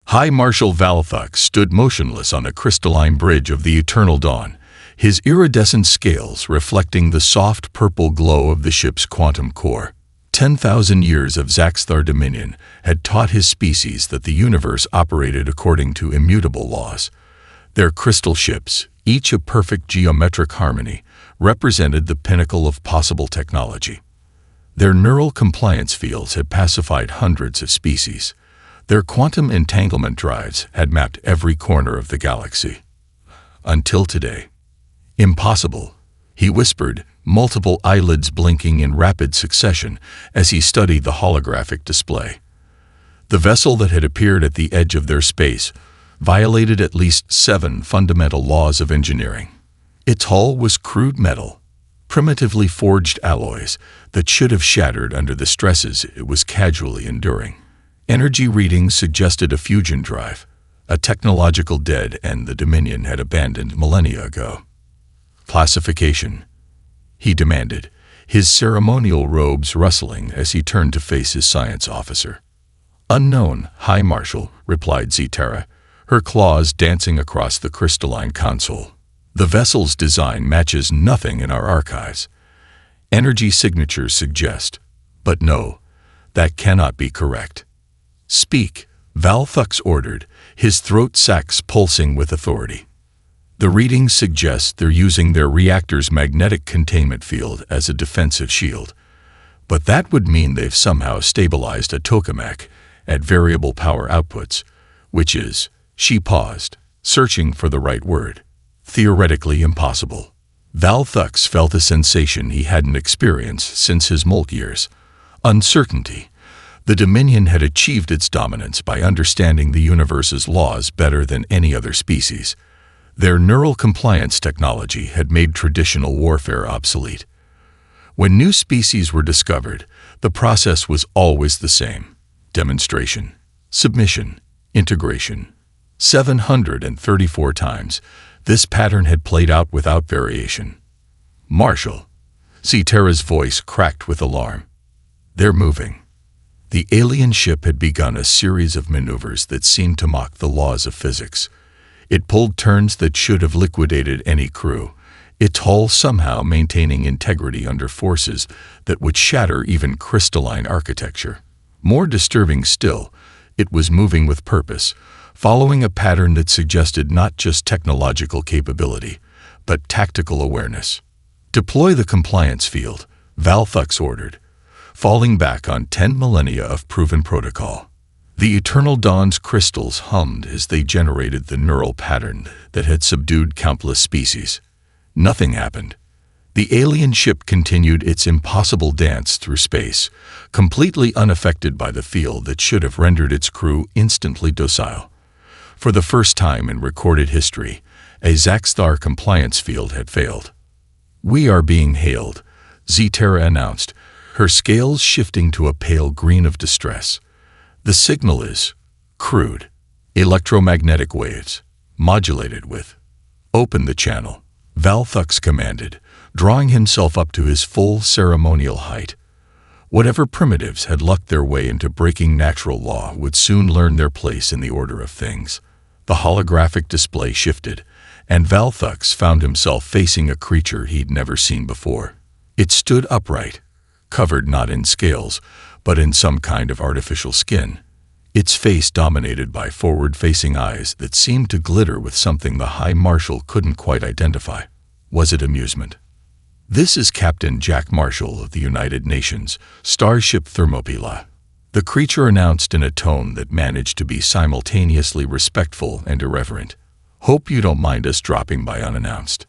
High Marshal Valthux stood motionless on a crystalline bridge of the eternal dawn, his iridescent scales reflecting the soft purple glow of the ship's quantum core. 10,000 years of Zaxthar dominion had taught his species that the universe operated according to immutable laws. Their crystal ships, each a perfect geometric harmony, represented the pinnacle of possible technology. Their neural compliance fields had pacified hundreds of species. Their quantum entanglement drives had mapped every corner of the galaxy. Until today. Impossible, he whispered, multiple eyelids blinking in rapid succession as he studied the holographic display. The vessel that had appeared at the edge of their space violated at least 7 fundamental laws of engineering. Its hull was crude metal, primitively forged alloys that should have shattered under the stresses it was casually enduring. Energy readings suggested a fusion drive, a technological dead end the Dominion had abandoned millennia ago. Classification, he demanded, his ceremonial robes rustling as he turned to face his science officer. Unknown, High Marshal, replied Zterra, her claws dancing across the crystalline console. The vessel's design matches nothing in our archives. Energy signatures suggest, but no, that cannot be correct. Speak, Valthux ordered, his throat sacs pulsing with authority. The readings suggest they're using their reactor's magnetic containment field as a defensive shield. But that would mean they've somehow stabilized a tokamak at variable power outputs, which is, she paused, searching for the right word, theoretically impossible. Valthux felt a sensation he hadn't experienced since his Molt years. Uncertainty. The Dominion had achieved its dominance by understanding the universe's laws better than any other species. Their neural compliance technology had made traditional warfare obsolete. When new species were discovered, the process was always the same: demonstration, submission, integration. 734 times, this pattern had played out without variation. Marshal, Zterra's voice cracked with alarm. They're moving. The alien ship had begun a series of maneuvers that seemed to mock the laws of physics. It pulled turns that should have liquidated any crew, its hull somehow maintaining integrity under forces that would shatter even crystalline architecture. More disturbing still, it was moving with purpose, following a pattern that suggested not just technological capability, but tactical awareness. Deploy the compliance field, Valthux ordered, falling back on 10 millennia of proven protocol. The Eternal Dawn's crystals hummed as they generated the neural pattern that had subdued countless species. Nothing happened. The alien ship continued its impossible dance through space, completely unaffected by the field that should have rendered its crew instantly docile. For the first time in recorded history, a Zaxthar compliance field had failed. We are being hailed, Zterra announced, her scales shifting to a pale green of distress. The signal is crude, electromagnetic waves, modulated with. Open the channel, Valthux commanded, drawing himself up to his full ceremonial height. Whatever primitives had lucked their way into breaking natural law would soon learn their place in the order of things. The holographic display shifted, and Valthux found himself facing a creature he'd never seen before. It stood upright, covered not in scales, but in some kind of artificial skin, its face dominated by forward-facing eyes that seemed to glitter with something the High Marshal couldn't quite identify. Was it amusement? This is Captain Jack Marshall of the United Nations, Starship Thermopylae. The creature announced in a tone that managed to be simultaneously respectful and irreverent. Hope you don't mind us dropping by unannounced.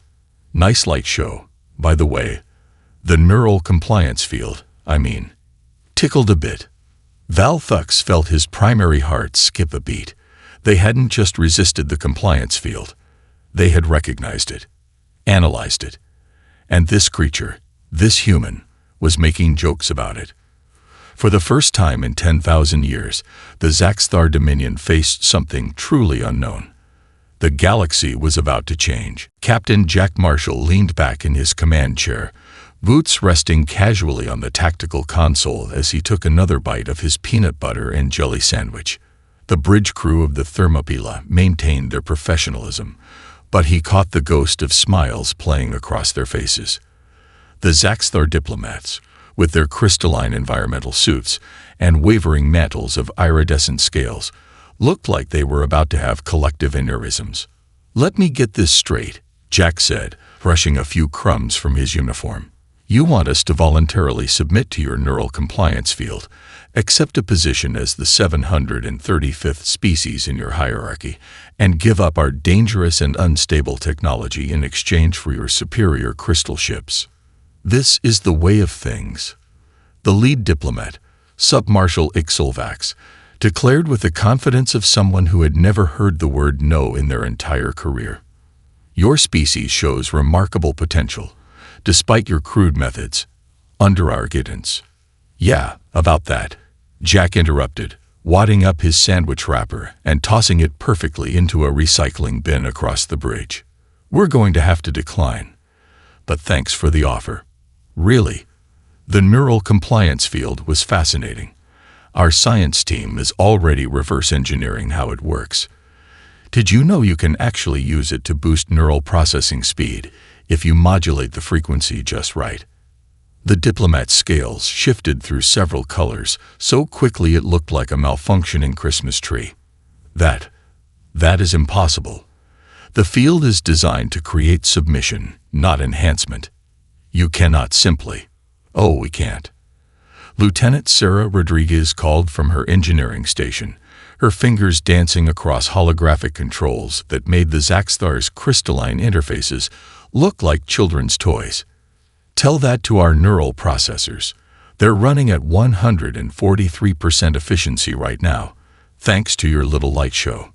Nice light show, by the way. The neural compliance field, tickled a bit. Valthux felt his primary heart skip a beat. They hadn't just resisted the compliance field. They had recognized it, analyzed it. And this creature, this human, was making jokes about it. For the first time in 10,000 years, the Zaxthar Dominion faced something truly unknown. The galaxy was about to change. Captain Jack Marshall leaned back in his command chair, boots resting casually on the tactical console as he took another bite of his peanut butter and jelly sandwich. The bridge crew of the Thermopylae maintained their professionalism, but he caught the ghost of smiles playing across their faces. The Zaxthar diplomats, with their crystalline environmental suits and wavering mantles of iridescent scales, looked like they were about to have collective aneurysms. "Let me get this straight," Jack said, brushing a few crumbs from his uniform. "You want us to voluntarily submit to your neural compliance field, accept a position as the 735th species in your hierarchy, and give up our dangerous and unstable technology in exchange for your superior crystal ships. This is the way of things." The lead diplomat, Submarshal Ixilvax, declared with the confidence of someone who had never heard the word no in their entire career. "Your species shows remarkable potential, despite your crude methods, under our guidance." "Yeah, about that," Jack interrupted, wadding up his sandwich wrapper and tossing it perfectly into a recycling bin across the bridge. "We're going to have to decline. But thanks for the offer." "Really?" The neural compliance field was fascinating. "Our science team is already reverse engineering how it works. Did you know you can actually use it to boost neural processing speed if you modulate the frequency just right?" The diplomat's scales shifted through several colors so quickly it looked like a malfunctioning Christmas tree. That is impossible. The field is designed to create submission, not enhancement. You cannot simply. "Oh, we can't." Lieutenant Sarah Rodriguez called from her engineering station, her fingers dancing across holographic controls that made the Zaxthar's crystalline interfaces look like children's toys. "Tell that to our neural processors. They're running at 143% efficiency right now, thanks to your little light show."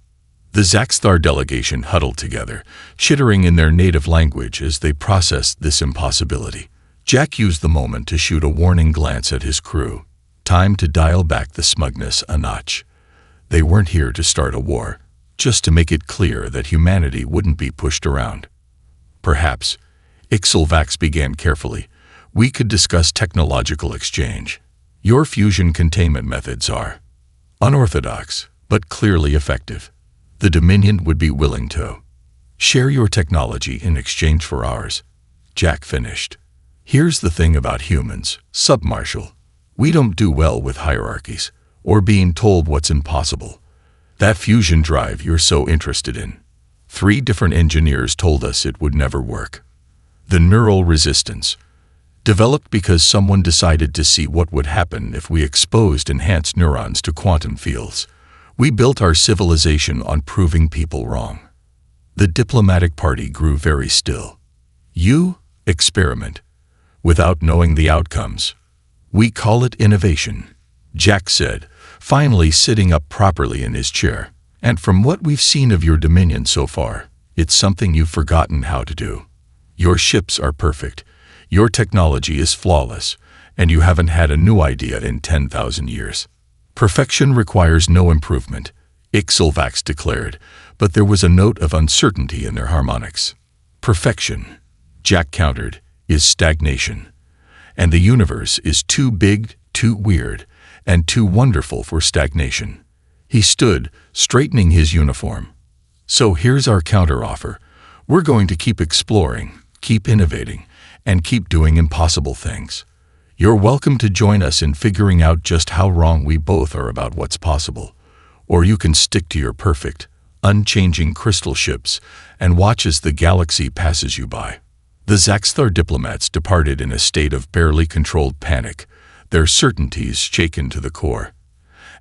The Zaxthar delegation huddled together, chittering in their native language as they processed this impossibility. Jack used the moment to shoot a warning glance at his crew. Time to dial back the smugness a notch. They weren't here to start a war, just to make it clear that humanity wouldn't be pushed around. "Perhaps," Ixilvax began carefully, "we could discuss technological exchange. Your fusion containment methods are unorthodox, but clearly effective. The Dominion would be willing to share your technology in exchange for ours." Jack finished. "Here's the thing about humans, Submarshal. We don't do well with hierarchies, or being told what's impossible. That fusion drive you're so interested in. 3 different engineers told us it would never work. The neural resistance, developed because someone decided to see what would happen if we exposed enhanced neurons to quantum fields. We built our civilization on proving people wrong." The diplomatic party grew very still. "You experiment without knowing the outcomes. We call it innovation," Jack said, finally sitting up properly in his chair. "And from what we've seen of your Dominion so far, it's something you've forgotten how to do. Your ships are perfect, your technology is flawless, and you haven't had a new idea in 10,000 years. Perfection requires no improvement," Ixilvax declared, but there was a note of uncertainty in their harmonics. "Perfection," Jack countered, "is stagnation. And the universe is too big, too weird, and too wonderful for stagnation." He stood, straightening his uniform. "So here's our counteroffer. We're going to keep exploring, keep innovating, and keep doing impossible things. You're welcome to join us in figuring out just how wrong we both are about what's possible. Or you can stick to your perfect, unchanging crystal ships and watch as the galaxy passes you by." The Zaxthar diplomats departed in a state of barely controlled panic, their certainties shaken to the core.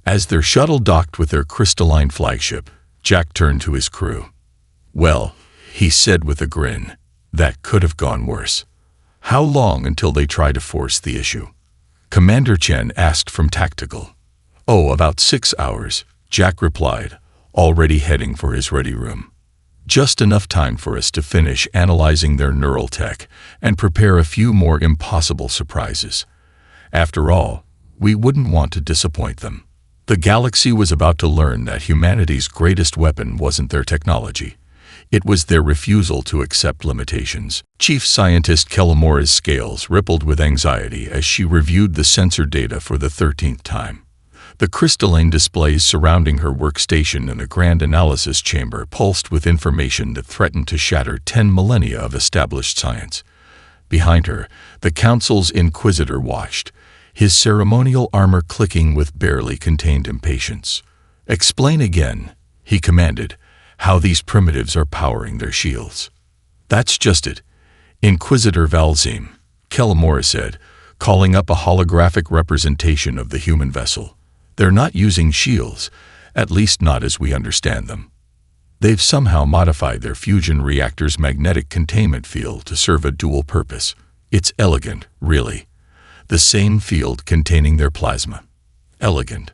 As their shuttle docked with their crystalline flagship, Jack turned to his crew. "Well," he said with a grin, "that could have gone worse." "How long until they try to force the issue?" Commander Chen asked from Tactical. "Oh, about 6 hours," Jack replied, already heading for his ready room. "Just enough time for us to finish analyzing their neural tech and prepare a few more impossible surprises. After all, we wouldn't want to disappoint them." The galaxy was about to learn that humanity's greatest weapon wasn't their technology. It was their refusal to accept limitations. Chief Scientist Kellamora's scales rippled with anxiety as she reviewed the sensor data for the 13th time. The crystalline displays surrounding her workstation in a grand analysis chamber pulsed with information that threatened to shatter 10 millennia of established science. Behind her, the Council's Inquisitor watched, his ceremonial armor clicking with barely contained impatience. "Explain again," he commanded, "how these primitives are powering their shields." "That's just it, Inquisitor Valzim," Kellamora said, calling up a holographic representation of the human vessel. "They're not using shields, at least not as we understand them. They've somehow modified their fusion reactor's magnetic containment field to serve a dual purpose. It's elegant, really. The same field containing their plasma. Elegant."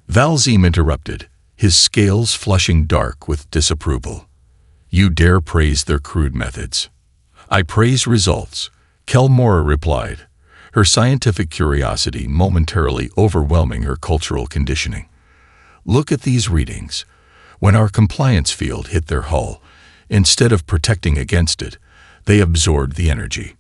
Valzim interrupted, his scales flushing dark with disapproval. "You dare praise their crude methods?" "I praise results," Kellamora replied, her scientific curiosity momentarily overwhelming her cultural conditioning. "Look at these readings. When our compliance field hit their hull, instead of protecting against it, they absorbed the energy,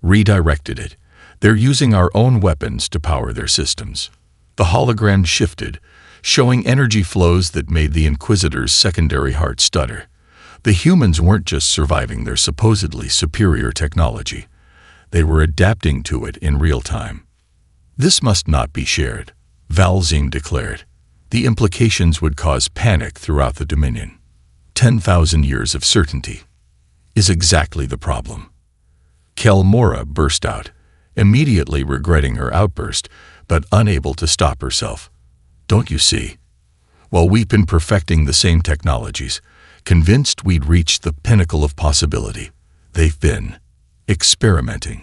redirected it. They're using our own weapons to power their systems." The hologram shifted, showing energy flows that made the Inquisitor's secondary heart stutter. The humans weren't just surviving their supposedly superior technology. They were adapting to it in real time. "This must not be shared," Valzim declared. "The implications would cause panic throughout the Dominion. 10,000 years of certainty is exactly the problem." Kellamora burst out, immediately regretting her outburst, but unable to stop herself. "Don't you see? While we've been perfecting the same technologies, convinced we'd reached the pinnacle of possibility, they've been experimenting,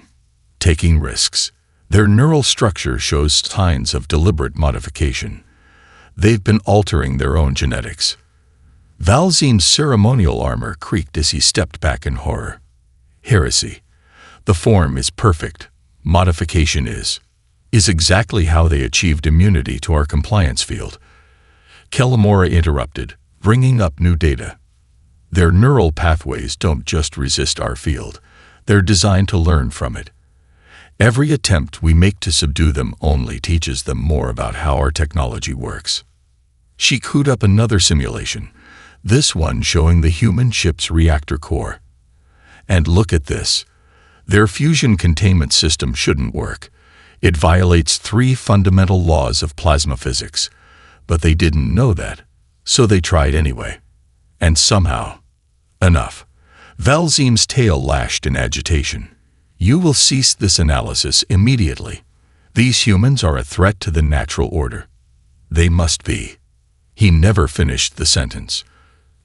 taking risks. Their neural structure shows signs of deliberate modification. They've been altering their own genetics." Valzim's ceremonial armor creaked as he stepped back in horror. "Heresy. The form is perfect. Modification is exactly how they achieved immunity to our compliance field." Kellamora interrupted, bringing up new data. "Their neural pathways don't just resist our field. They're designed to learn from it. Every attempt we make to subdue them only teaches them more about how our technology works." She queued up another simulation, this one showing the human ship's reactor core. "And look at this. Their fusion containment system shouldn't work. It violates 3 fundamental laws of plasma physics. But they didn't know that, so they tried anyway. And somehow, enough." Valzim's tail lashed in agitation. "You will cease this analysis immediately. These humans are a threat to the natural order. They must be." He never finished the sentence.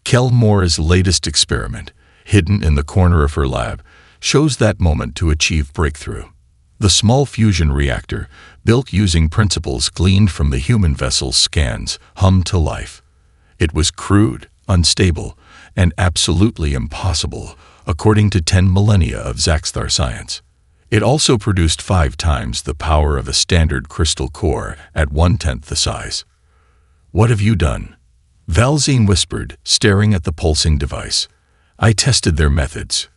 Kellamora's latest experiment, hidden in the corner of her lab, shows that moment to achieve breakthrough. The small fusion reactor, built using principles gleaned from the human vessel's scans, hummed to life. It was crude, unstable, and absolutely impossible, according to 10 millennia of Zaxthar science. It also produced 5 times the power of a standard crystal core at 1/10 the size. "What have you done?" Valzim whispered, staring at the pulsing device. "I tested their methods,"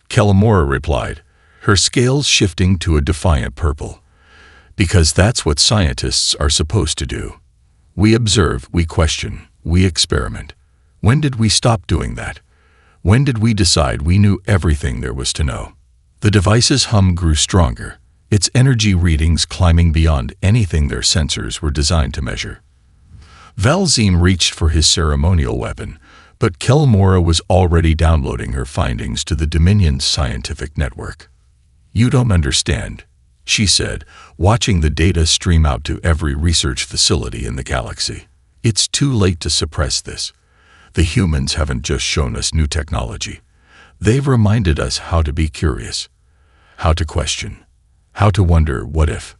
Kellamora replied, her scales shifting to a defiant purple. "Because that's what scientists are supposed to do. We observe, we question, we experiment. When did we stop doing that? When did we decide we knew everything there was to know?" The device's hum grew stronger, its energy readings climbing beyond anything their sensors were designed to measure. Valzim reached for his ceremonial weapon, but Kellamora was already downloading her findings to the Dominion's scientific network. "You don't understand," she said, watching the data stream out to every research facility in the galaxy. "It's too late to suppress this. The humans haven't just shown us new technology. They've reminded us how to be curious, how to question, how to wonder what if."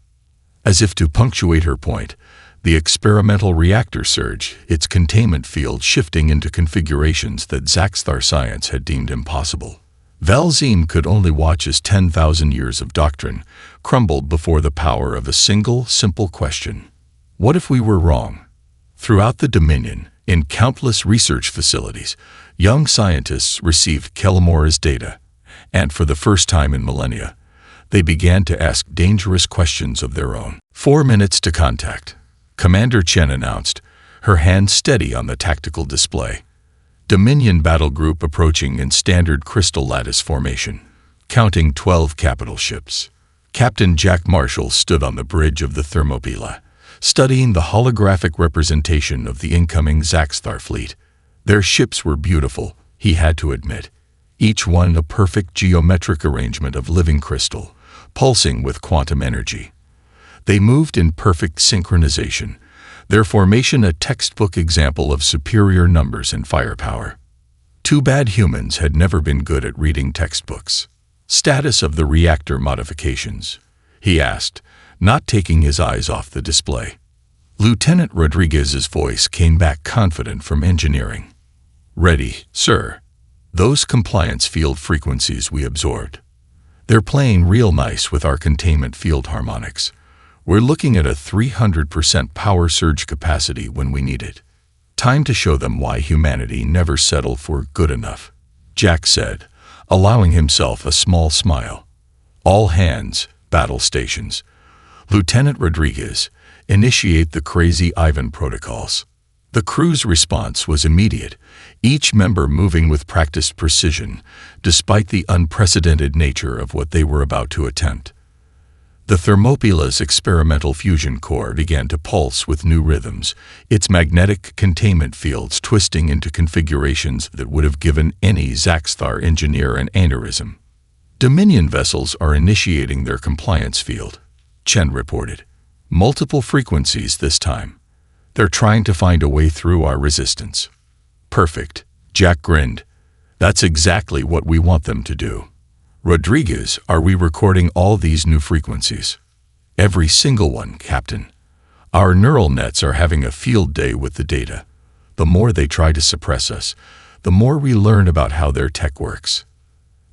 As if to punctuate her point, the experimental reactor surged, its containment field shifting into configurations that Zaxthar science had deemed impossible. Valzim could only watch as 10,000 years of doctrine crumbled before the power of a single, simple question. What if we were wrong? Throughout the Dominion, in countless research facilities, young scientists received Kellamora's data, and for the first time in millennia, they began to ask dangerous questions of their own. 4 minutes to contact. Commander Chen announced, her hand steady on the tactical display. Dominion battle group approaching in standard crystal lattice formation, counting 12 capital ships. Captain Jack Marshall stood on the bridge of the Thermopylae, studying the holographic representation of the incoming Zaxthar fleet. Their ships were beautiful, he had to admit, each one a perfect geometric arrangement of living crystal, pulsing with quantum energy. They moved in perfect synchronization, their formation a textbook example of superior numbers and firepower. Too bad humans had never been good at reading textbooks. Status of the reactor modifications, he asked, not taking his eyes off the display. Lieutenant Rodriguez's voice came back confident from engineering. Ready, sir. Those compliance field frequencies we absorbed. They're playing real nice with our containment field harmonics. We're looking at a 300% power surge capacity when we need it. Time to show them why humanity never settled for good enough, Jack said, allowing himself a small smile. All hands, battle stations. Lieutenant Rodriguez, initiate the Crazy Ivan protocols. The crew's response was immediate, each member moving with practiced precision, despite the unprecedented nature of what they were about to attempt. The Thermopylae's experimental fusion core began to pulse with new rhythms, its magnetic containment fields twisting into configurations that would have given any Zaxthar engineer an aneurysm. Dominion vessels are initiating their compliance field, Chen reported. Multiple frequencies this time. They're trying to find a way through our resistance. Perfect, Jack grinned. That's exactly what we want them to do. Rodriguez, are we recording all these new frequencies? Every single one, Captain. Our neural nets are having a field day with the data. The more they try to suppress us, the more we learn about how their tech works.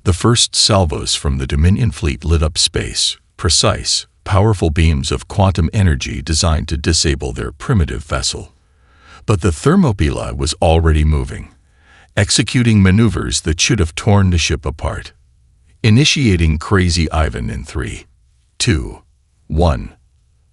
The first salvos from the Dominion fleet lit up space, precise, powerful beams of quantum energy designed to disable their primitive vessel. But the Thermopylae was already moving, executing maneuvers that should have torn the ship apart. Initiating Crazy Ivan in 3, 2, 1.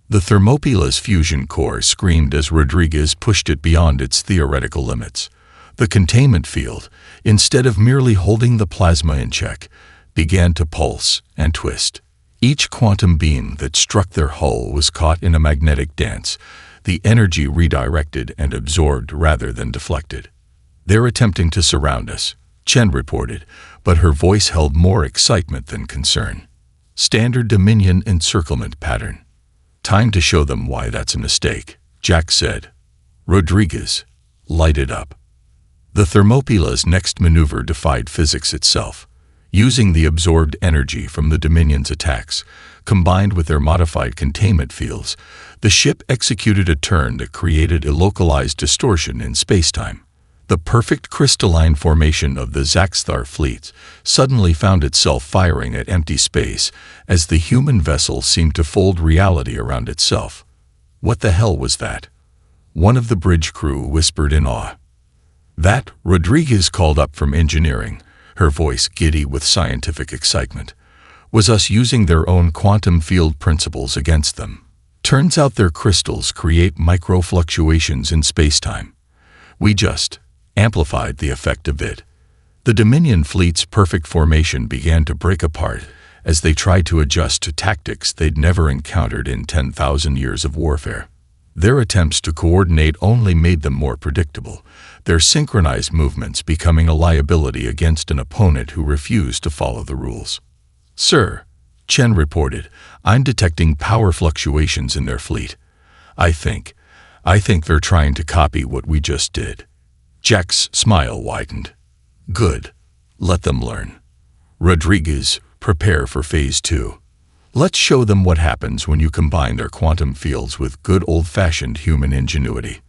The Thermopylae's fusion core screamed as Rodriguez pushed it beyond its theoretical limits. The containment field, instead of merely holding the plasma in check, began to pulse and twist. Each quantum beam that struck their hull was caught in a magnetic dance, the energy redirected and absorbed rather than deflected. They're attempting to surround us, Chen reported, but her voice held more excitement than concern. Standard Dominion encirclement pattern. Time to show them why that's a mistake, Jack said. Rodriguez, light it up. The Thermopylae's next maneuver defied physics itself. Using the absorbed energy from the Dominion's attacks, combined with their modified containment fields, the ship executed a turn that created a localized distortion in spacetime. The perfect crystalline formation of the Zaxthar fleet suddenly found itself firing at empty space as the human vessel seemed to fold reality around itself. What the hell was that? One of the bridge crew whispered in awe. That, Rodriguez called up from engineering, her voice giddy with scientific excitement, was us using their own quantum field principles against them. Turns out their crystals create micro-fluctuations in spacetime. We just amplified the effect of it. The Dominion fleet's perfect formation began to break apart as they tried to adjust to tactics they'd never encountered in 10,000 years of warfare. Their attempts to coordinate only made them more predictable, their synchronized movements becoming a liability against an opponent who refused to follow the rules. Sir, Chen reported, I'm detecting power fluctuations in their fleet. I think they're trying to copy what we just did. Jack's smile widened. Good. Let them learn. Rodriguez, prepare for Phase 2. Let's show them what happens when you combine their quantum fields with good old-fashioned human ingenuity.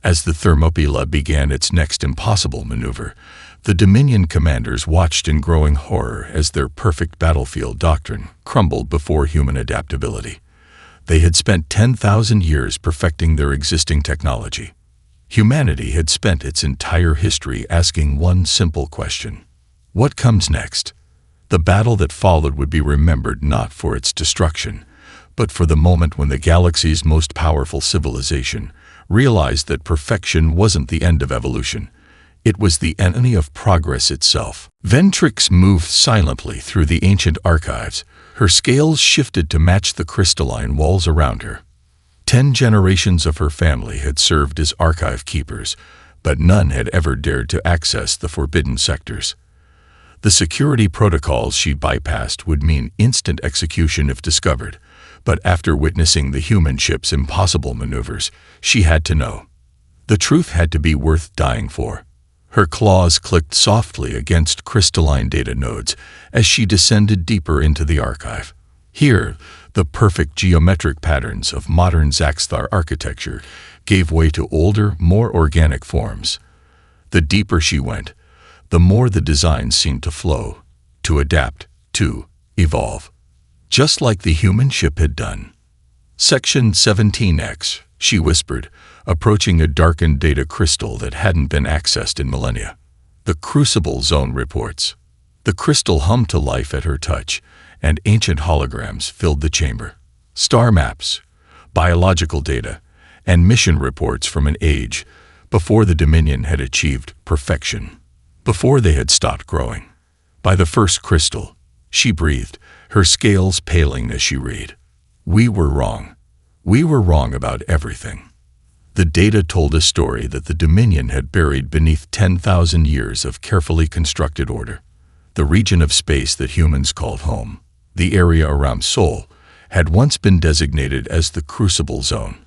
As the Thermopylae began its next impossible maneuver, the Dominion commanders watched in growing horror as their perfect battlefield doctrine crumbled before human adaptability. They had spent 10,000 years perfecting their existing technology. Humanity had spent its entire history asking one simple question. What comes next? The battle that followed would be remembered not for its destruction, but for the moment when the galaxy's most powerful civilization realized that perfection wasn't the end of evolution. It was the enemy of progress itself. Ventrix moved silently through the ancient archives. Her scales shifted to match the crystalline walls around her. 10 generations of her family had served as archive keepers, but none had ever dared to access the forbidden sectors. The security protocols she bypassed would mean instant execution if discovered, but after witnessing the human ship's impossible maneuvers, she had to know. The truth had to be worth dying for. Her claws clicked softly against crystalline data nodes as she descended deeper into the archive. Here, the perfect geometric patterns of modern Zaxthar architecture gave way to older, more organic forms. The deeper she went, the more the designs seemed to flow, to adapt, to evolve. Just like the human ship had done. Section 17X, she whispered, approaching a darkened data crystal that hadn't been accessed in millennia. The Crucible Zone reports. The crystal hummed to life at her touch, and ancient holograms filled the chamber. Star maps, biological data, and mission reports from an age before the Dominion had achieved perfection, before they had stopped growing. By the first crystal, she breathed, her scales paling as she read. We were wrong. We were wrong about everything. The data told a story that the Dominion had buried beneath 10,000 years of carefully constructed order. The region of space that humans called home, the area around Sol, had once been designated as the Crucible Zone.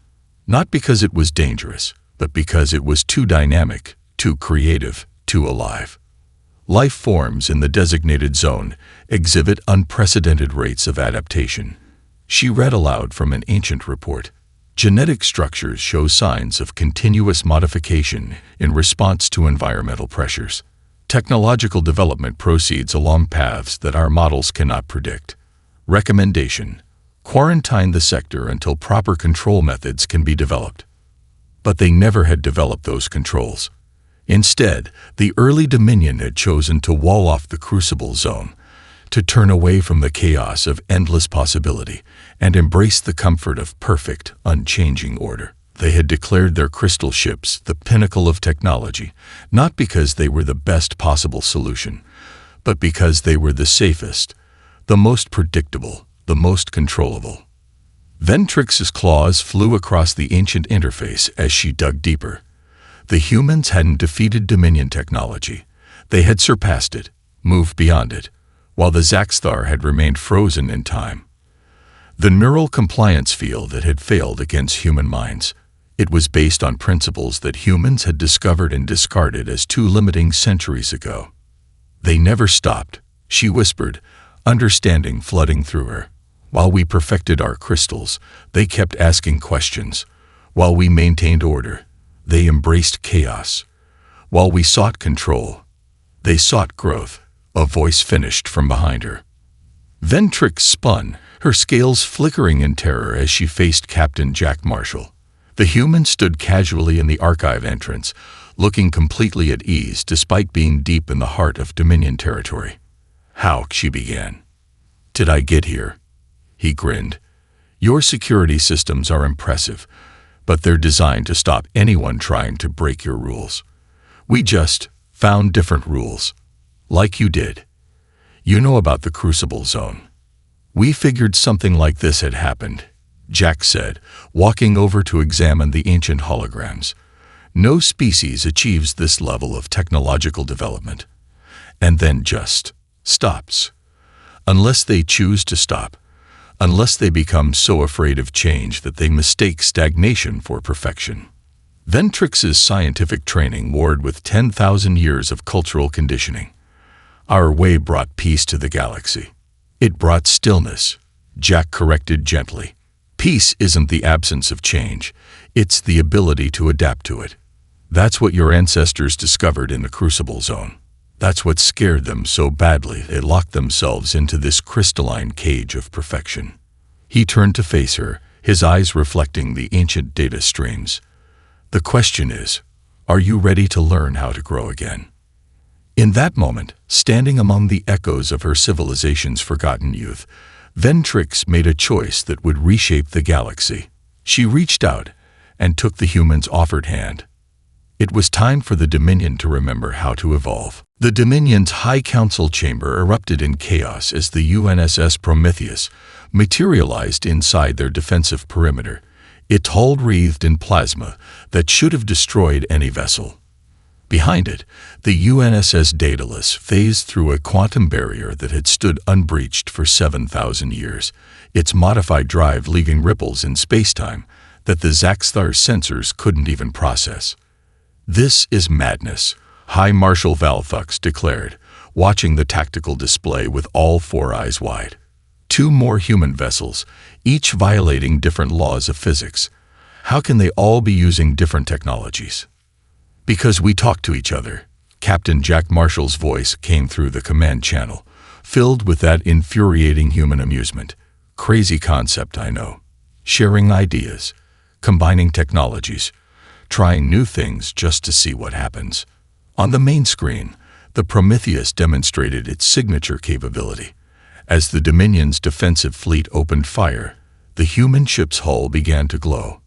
Not because it was dangerous, but because it was too dynamic, too creative, too alive. Life forms in the designated zone exhibit unprecedented rates of adaptation. She read aloud from an ancient report. Genetic structures show signs of continuous modification in response to environmental pressures. Technological development proceeds along paths that our models cannot predict. Recommendation: quarantine the sector until proper control methods can be developed. But they never had developed those controls. Instead, the early Dominion had chosen to wall off the Crucible Zone, to turn away from the chaos of endless possibility and embrace the comfort of perfect, unchanging order. They had declared their crystal ships the pinnacle of technology, not because they were the best possible solution, but because they were the safest, the most predictable, the most controllable. Ventrix's claws flew across the ancient interface as she dug deeper. The humans hadn't defeated Dominion technology. They had surpassed it, moved beyond it, while the Zaxthar had remained frozen in time. The neural compliance field that had failed against human minds. It was based on principles that humans had discovered and discarded as too limiting centuries ago. They never stopped, she whispered, understanding flooding through her. While we perfected our crystals, they kept asking questions. While we maintained order, they embraced chaos. While we sought control, they sought growth. A voice finished from behind her. Ventrix spun, her scales flickering in terror as she faced Captain Jack Marshall. The human stood casually in the archive entrance, looking completely at ease despite being deep in the heart of Dominion territory. How, she began. Did I get here? He grinned. Your security systems are impressive, but they're designed to stop anyone trying to break your rules. We just found different rules. Like you did. You know about the Crucible Zone. We figured something like this had happened, Jack said, walking over to examine the ancient holograms. No species achieves this level of technological development, and then just stops. Unless they choose to stop, unless they become so afraid of change that they mistake stagnation for perfection. Ventrix's scientific training warred with 10,000 years of cultural conditioning. Our way brought peace to the galaxy. It brought stillness, Jack corrected gently. Peace isn't the absence of change, it's the ability to adapt to it. That's what your ancestors discovered in the Crucible Zone. That's what scared them so badly they locked themselves into this crystalline cage of perfection. He turned to face her, his eyes reflecting the ancient data streams. The question is, are you ready to learn how to grow again? In that moment, standing among the echoes of her civilization's forgotten youth, Ventrix made a choice that would reshape the galaxy. She reached out and took the human's offered hand. It was time for the Dominion to remember how to evolve. The Dominion's High Council chamber erupted in chaos as the UNSS Prometheus materialized inside their defensive perimeter, its hull wreathed in plasma that should have destroyed any vessel. Behind it, the UNSS Daedalus phased through a quantum barrier that had stood unbreached for 7,000 years, its modified drive leaving ripples in spacetime that the Zaxthar's sensors couldn't even process. "This is madness," High Marshal Valthux declared, watching the tactical display with all four eyes wide. Two more human vessels, each violating different laws of physics. How can they all be using different technologies? "Because we talk to each other." Captain Jack Marshall's voice came through the command channel, filled with that infuriating human amusement. "Crazy concept, I know. Sharing ideas, combining technologies, trying new things just to see what happens." On the main screen, the Prometheus demonstrated its signature capability. As the Dominion's defensive fleet opened fire, the human ship's hull began to glow.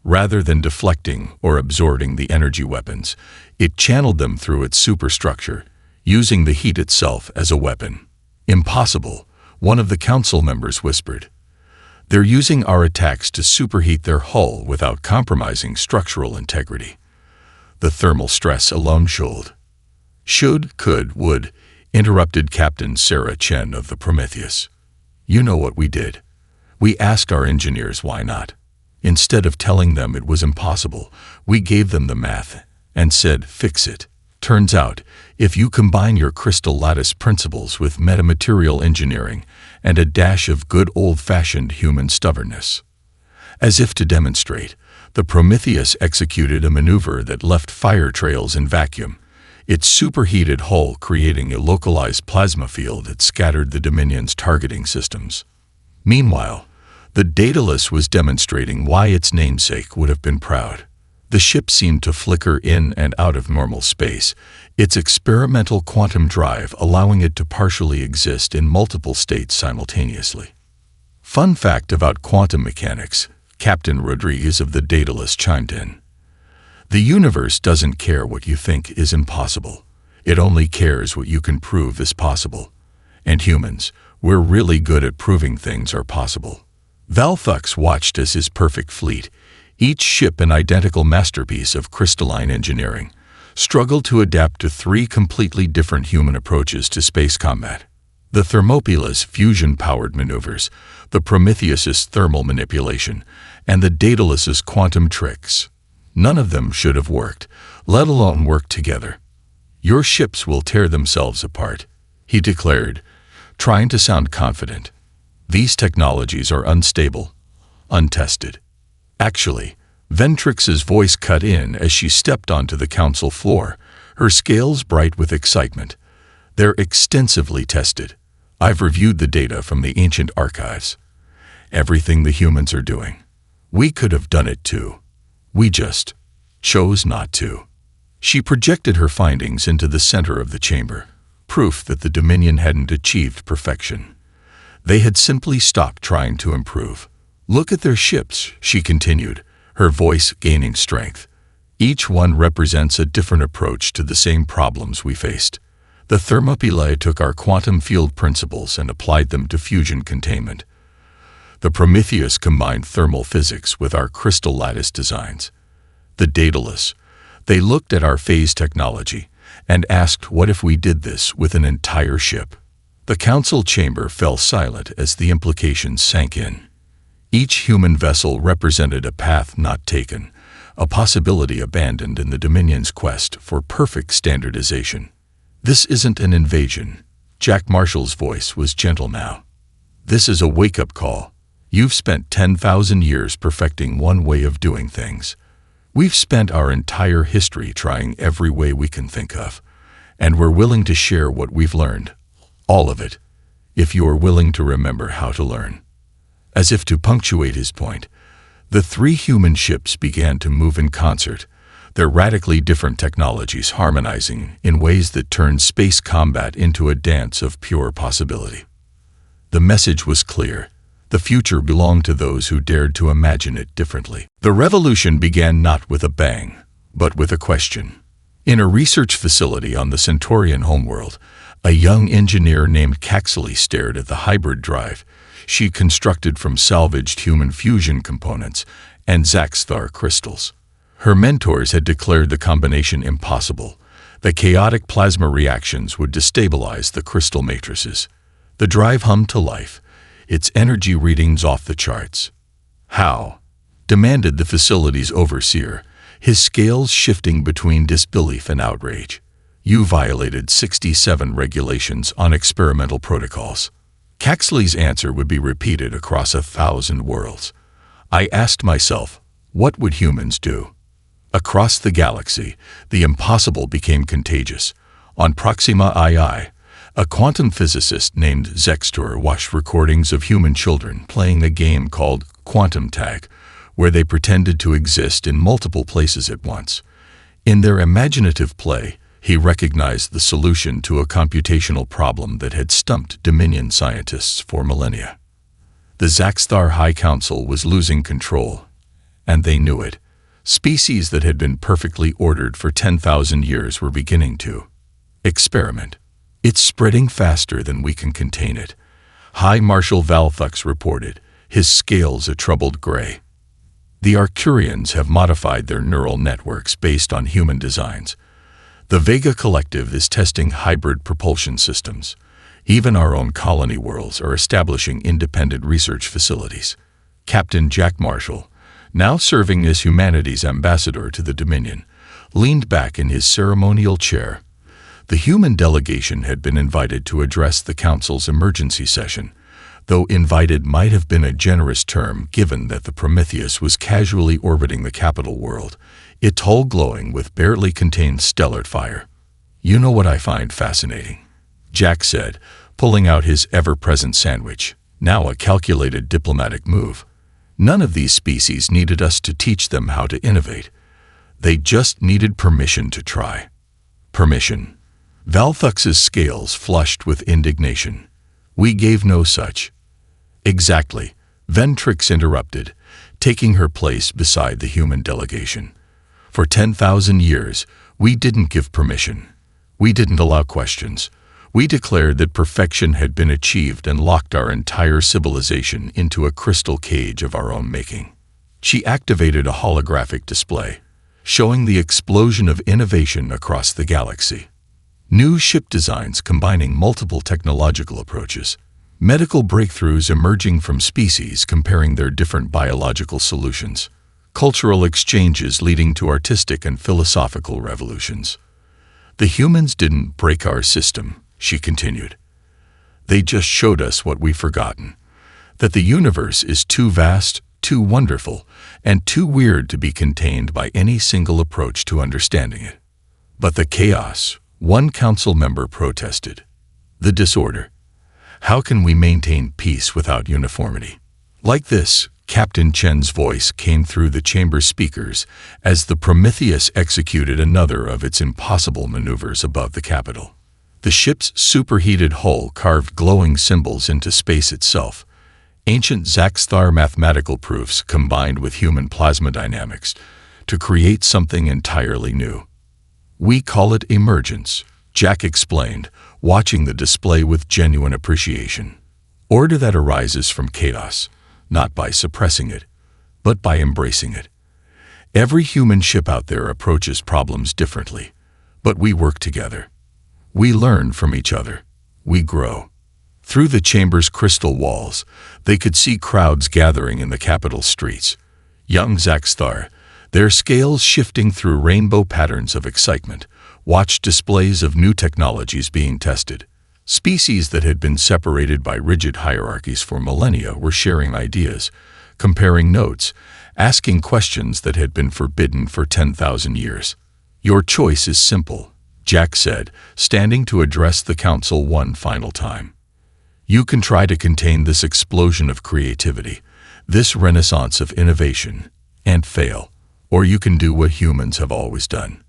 Rather than deflecting or absorbing the energy weapons, it channeled them through its superstructure, using the heat itself as a weapon. "Impossible," one of the council members whispered. "They're using our attacks to superheat their hull without compromising structural integrity." The thermal stress alone should, could, would, interrupted Captain Sarah Chen of the Prometheus. "You know what we did. We asked our engineers why not. Instead of telling them it was impossible, we gave them the math and said, fix it. Turns out, if you combine your crystal lattice principles with metamaterial engineering and a dash of good old-fashioned human stubbornness." As if to demonstrate, the Prometheus executed a maneuver that left fire trails in vacuum, its superheated hull creating a localized plasma field that scattered the Dominion's targeting systems. Meanwhile, the Daedalus was demonstrating why its namesake would have been proud. The ship seemed to flicker in and out of normal space, its experimental quantum drive allowing it to partially exist in multiple states simultaneously. Fun fact about quantum mechanics, Captain Rodriguez of the Daedalus chimed in. "The universe doesn't care what you think is impossible. It only cares what you can prove is possible. And humans, we're really good at proving things are possible." Valthux watched as his perfect fleet, each ship an identical masterpiece of crystalline engineering, struggled to adapt to three completely different human approaches to space combat. The Thermopyla's fusion-powered maneuvers, the Prometheus's thermal manipulation, and the Daedalus's quantum tricks. None of them should have worked, let alone worked together. "Your ships will tear themselves apart," he declared, trying to sound confident. "These technologies are unstable, untested." Actually, Ventrix's voice cut in as she stepped onto the council floor, her scales bright with excitement. "They're extensively tested. I've reviewed the data from the ancient archives. Everything the humans are doing. We could have done it too. We just chose not to." She projected her findings into the center of the chamber, proof that the Dominion hadn't achieved perfection. They had simply stopped trying to improve. "Look at their ships," she continued, her voice gaining strength. "Each one represents a different approach to the same problems we faced. The Thermopylae took our quantum field principles and applied them to fusion containment. The Prometheus combined thermal physics with our crystal lattice designs. The Daedalus, they looked at our phase technology and asked what if we did this with an entire ship." The council chamber fell silent as the implications sank in. Each human vessel represented a path not taken, a possibility abandoned in the Dominion's quest for perfect standardization. "This isn't an invasion." Jack Marshall's voice was gentle now. "This is a wake-up call. You've spent 10,000 years perfecting one way of doing things. We've spent our entire history trying every way we can think of, and we're willing to share what we've learned. All of it, if you are willing to remember how to learn." As if to punctuate his point, the three human ships began to move in concert, their radically different technologies harmonizing in ways that turned space combat into a dance of pure possibility. The message was clear. The future belonged to those who dared to imagine it differently. The revolution began not with a bang, but with a question. In a research facility on the Centaurian homeworld, a young engineer named Caxley stared at the hybrid drive she constructed from salvaged human fusion components and Zaxthar crystals. Her mentors had declared the combination impossible. The chaotic plasma reactions would destabilize the crystal matrices. The drive hummed to life, its energy readings off the charts. "How?" demanded the facility's overseer, his scales shifting between disbelief and outrage. "You violated 67 regulations on experimental protocols." Caxley's answer would be repeated across 1,000 worlds. I asked myself, what would humans do? Across the galaxy, the impossible became contagious. On Proxima II, a quantum physicist named Zextor watched recordings of human children playing a game called Quantum Tag, where they pretended to exist in multiple places at once. In their imaginative play, he recognized the solution to a computational problem that had stumped Dominion scientists for millennia. The Zaxthar High Council was losing control, and they knew it. Species that had been perfectly ordered for 10,000 years were beginning to experiment. "It's spreading faster than we can contain it," High Marshal Valthux reported, his scales a troubled gray. "The Arcturians have modified their neural networks based on human designs. The Vega Collective is testing hybrid propulsion systems. Even our own colony worlds are establishing independent research facilities." Captain Jack Marshall, now serving as humanity's ambassador to the Dominion, leaned back in his ceremonial chair. The human delegation had been invited to address the Council's emergency session, though invited might have been a generous term given that the Prometheus was casually orbiting the capital world, its hull glowing with barely contained stellar fire. "You know what I find fascinating?" Jack said, pulling out his ever-present sandwich, now a calculated diplomatic move. "None of these species needed us to teach them how to innovate. They just needed permission to try." Permission. Valthux's scales flushed with indignation. "We gave no such." "Exactly," Ventrix interrupted, taking her place beside the human delegation. "For 10,000 years, we didn't give permission. We didn't allow questions. We declared that perfection had been achieved and locked our entire civilization into a crystal cage of our own making." She activated a holographic display, showing the explosion of innovation across the galaxy. New ship designs combining multiple technological approaches. Medical breakthroughs emerging from species comparing their different biological solutions. Cultural exchanges leading to artistic and philosophical revolutions. "The humans didn't break our system," she continued. "They just showed us what we've forgotten, that the universe is too vast, too wonderful, and too weird to be contained by any single approach to understanding it." "But the chaos," one council member protested. "The disorder. How can we maintain peace without uniformity?" Like this, Captain Chen's voice came through the chamber speakers as the Prometheus executed another of its impossible maneuvers above the capital. The ship's superheated hull carved glowing symbols into space itself, ancient Zaxthar mathematical proofs combined with human plasma dynamics to create something entirely new. "We call it emergence," Jack explained, watching the display with genuine appreciation. "Order that arises from chaos, not by suppressing it, but by embracing it. Every human ship out there approaches problems differently, but we work together. We learn from each other. We grow." Through the chamber's crystal walls, they could see crowds gathering in the capital streets. Young Zaxthar, their scales shifting through rainbow patterns of excitement, watched displays of new technologies being tested. Species that had been separated by rigid hierarchies for millennia were sharing ideas, comparing notes, asking questions that had been forbidden for 10,000 years. "Your choice is simple," Jack said, standing to address the council one final time. "You can try to contain this explosion of creativity, this renaissance of innovation, and fail, or you can do what humans have always done.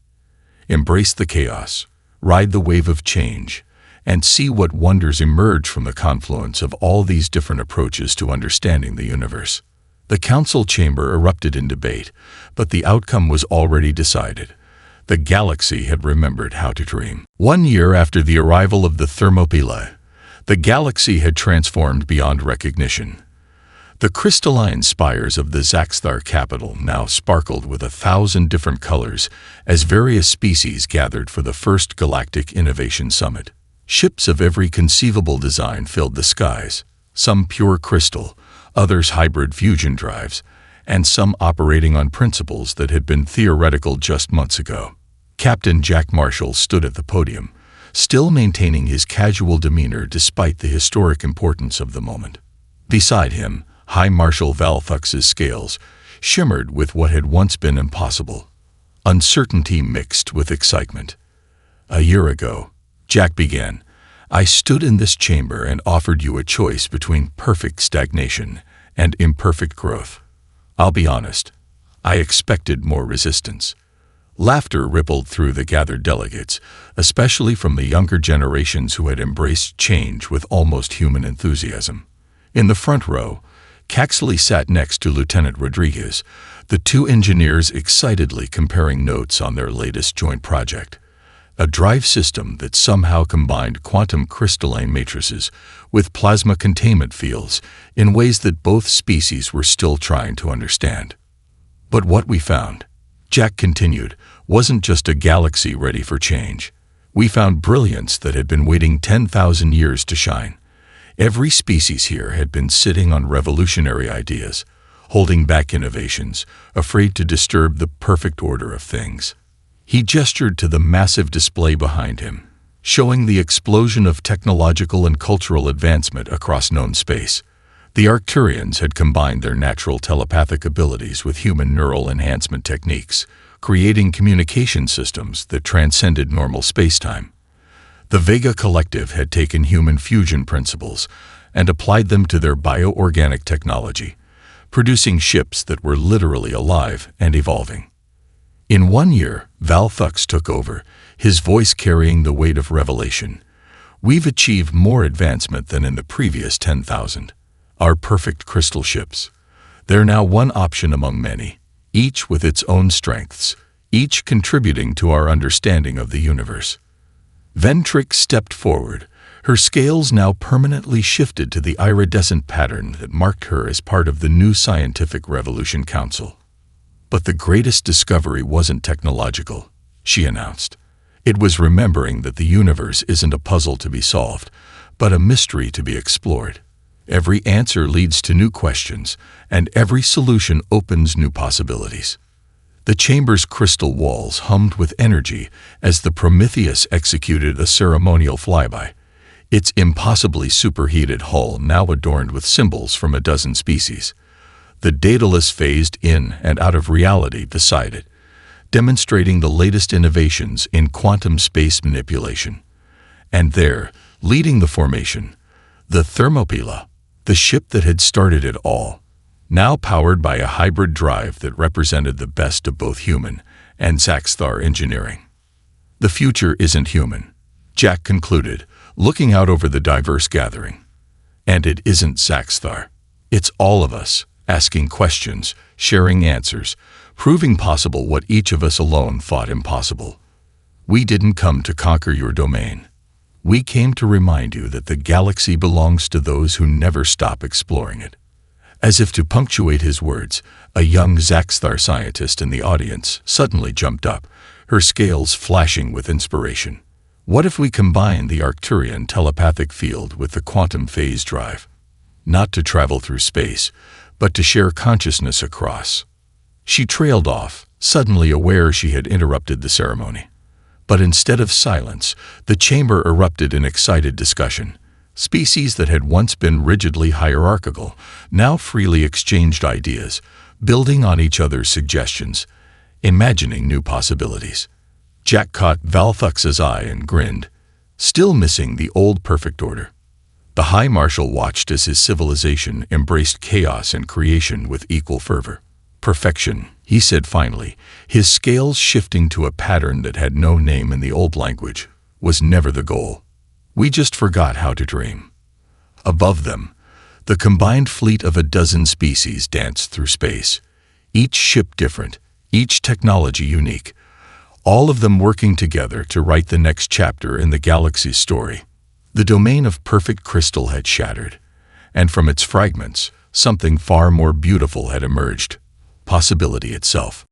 Embrace the chaos, ride the wave of change, and see what wonders emerge from the confluence of all these different approaches to understanding the universe. The council chamber erupted in debate, but the outcome was already decided. The galaxy had remembered how to dream. 1 year after the arrival of the Thermopylae, the galaxy had transformed beyond recognition. The crystalline spires of the Zaxthar capital now sparkled with 1,000 different colors as various species gathered for the first Galactic Innovation Summit. Ships of every conceivable design filled the skies, some pure crystal, others hybrid fusion drives, and some operating on principles that had been theoretical just months ago. Captain Jack Marshall stood at the podium, still maintaining his casual demeanor despite the historic importance of the moment. Beside him, High Marshal Valthux's scales shimmered with what had once been impossible. Uncertainty mixed with excitement. "A year ago," Jack began, "I stood in this chamber and offered you a choice between perfect stagnation and imperfect growth. I'll be honest, I expected more resistance." Laughter rippled through the gathered delegates, especially from the younger generations who had embraced change with almost human enthusiasm. In the front row, Caxley sat next to Lieutenant Rodriguez, the two engineers excitedly comparing notes on their latest joint project, a drive system that somehow combined quantum crystalline matrices with plasma containment fields in ways that both species were still trying to understand. "But what we found," Jack continued, "wasn't just a galaxy ready for change. We found brilliance that had been waiting 10,000 years to shine. Every species here had been sitting on revolutionary ideas, holding back innovations, afraid to disturb the perfect order of things." He gestured to the massive display behind him, showing the explosion of technological and cultural advancement across known space. The Arcturians had combined their natural telepathic abilities with human neural enhancement techniques, creating communication systems that transcended normal spacetime. The Vega Collective had taken human fusion principles and applied them to their bioorganic technology, producing ships that were literally alive and evolving. In 1 year, Valthux took over, his voice carrying the weight of revelation. "We've achieved more advancement than in the previous 10,000. Our perfect crystal ships. They're now one option among many, each with its own strengths, each contributing to our understanding of the universe." Ventrix stepped forward, her scales now permanently shifted to the iridescent pattern that marked her as part of the new Scientific Revolution Council. "But the greatest discovery wasn't technological," she announced. "It was remembering that the universe isn't a puzzle to be solved, but a mystery to be explored. Every answer leads to new questions, and every solution opens new possibilities." The chamber's crystal walls hummed with energy as the Prometheus executed a ceremonial flyby, its impossibly superheated hull now adorned with symbols from a dozen species. The Daedalus phased in and out of reality beside it, demonstrating the latest innovations in quantum space manipulation. And there, leading the formation, the Thermopylae, the ship that had started it all, now powered by a hybrid drive that represented the best of both human and Zaxthar engineering. "The future isn't human," Jack concluded, looking out over the diverse gathering. "And it isn't Zaxthar. It's all of us, asking questions, sharing answers, proving possible what each of us alone thought impossible. We didn't come to conquer your domain. We came to remind you that the galaxy belongs to those who never stop exploring it." As if to punctuate his words, a young Zaxthar scientist in the audience suddenly jumped up, her scales flashing with inspiration. "What if we combine the Arcturian telepathic field with the quantum phase drive? Not to travel through space, but to share consciousness across." She trailed off, suddenly aware she had interrupted the ceremony. But instead of silence, the chamber erupted in excited discussion. Species that had once been rigidly hierarchical now freely exchanged ideas, building on each other's suggestions, imagining new possibilities. Jack caught Valthux's eye and grinned, still missing the old perfect order. The High Marshal watched as his civilization embraced chaos and creation with equal fervor. "Perfection," he said finally, his scales shifting to a pattern that had no name in the old language, "was never the goal. We just forgot how to dream. Above them, the combined fleet of a dozen species danced through space, each ship different, each technology unique, all of them working together to write the next chapter in the galaxy's story. The domain of perfect crystal had shattered, and from its fragments, something far more beautiful had emerged, possibility itself.